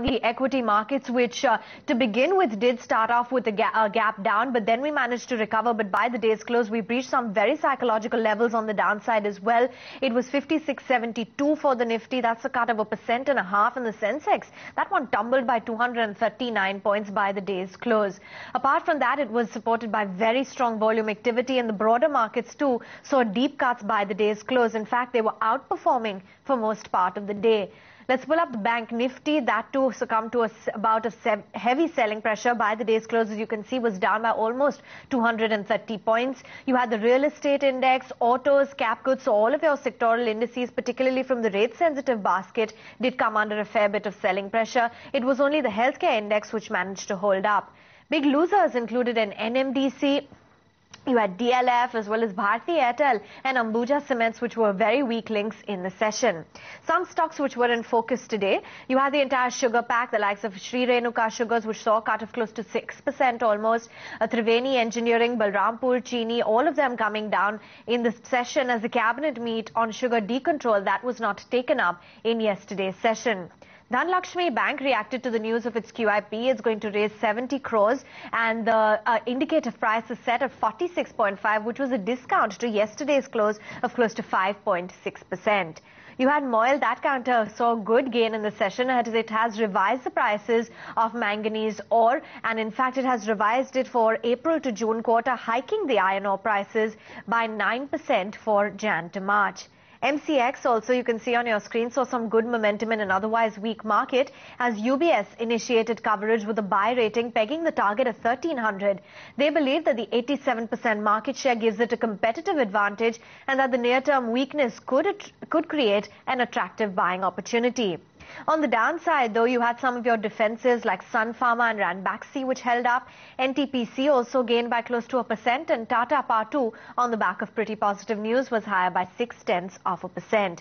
The equity markets, which to begin with did start off with a gap down, but then we managed to recover. But by the day's close, we breached some very psychological levels on the downside as well. It was 56.72 for the Nifty. That's a cut of 1.5%, and the Sensex, that one tumbled by 239 points by the day's close. Apart from that, it was supported by very strong volume activity, and the broader markets too saw deep cuts by the day's close. In fact, they were outperforming for most part of the day. Let's pull up the Bank Nifty. That too succumbed to about a heavy selling pressure by the day's close. As you can see, was down by almost 230 points. You had the real estate index, autos, cap goods, so all of your sectoral indices, particularly from the rate-sensitive basket, did come under a fair bit of selling pressure. It was only the healthcare index which managed to hold up. Big losers included an NMDC. You had DLF as well as Bharti Airtel and Ambuja Cements, which were very weak links in the session. Some stocks which were in focus today, you had the entire sugar pack, the likes of Sri Renuka Sugars, which saw a cut of close to 6% almost, Triveni Engineering, Balrampur Chini, all of them coming down in the session as the cabinet meet on sugar decontrol that was not taken up in yesterday's session. Dhanlaxmi Bank reacted to the news of its QIP. It's going to raise 70 crores and the indicative price is set at 46.5, which was a discount to yesterday's close of close to 5.6%. You had MOIL, that counter saw good gain in the session as it has revised the prices of manganese ore, and in fact it has revised it for April to June quarter, hiking the iron ore prices by 9% for Jan to March. MCX also, you can see on your screen, saw some good momentum in an otherwise weak market as UBS initiated coverage with a buy rating pegging the target at 1300. They believe that the 87% market share gives it a competitive advantage and that the near-term weakness could create an attractive buying opportunity. On the downside, though, you had some of your defenses like Sun Pharma and Ranbaxy, which held up. NTPC also gained by close to 1%, and Tata Power, on the back of pretty positive news, was higher by 0.6%.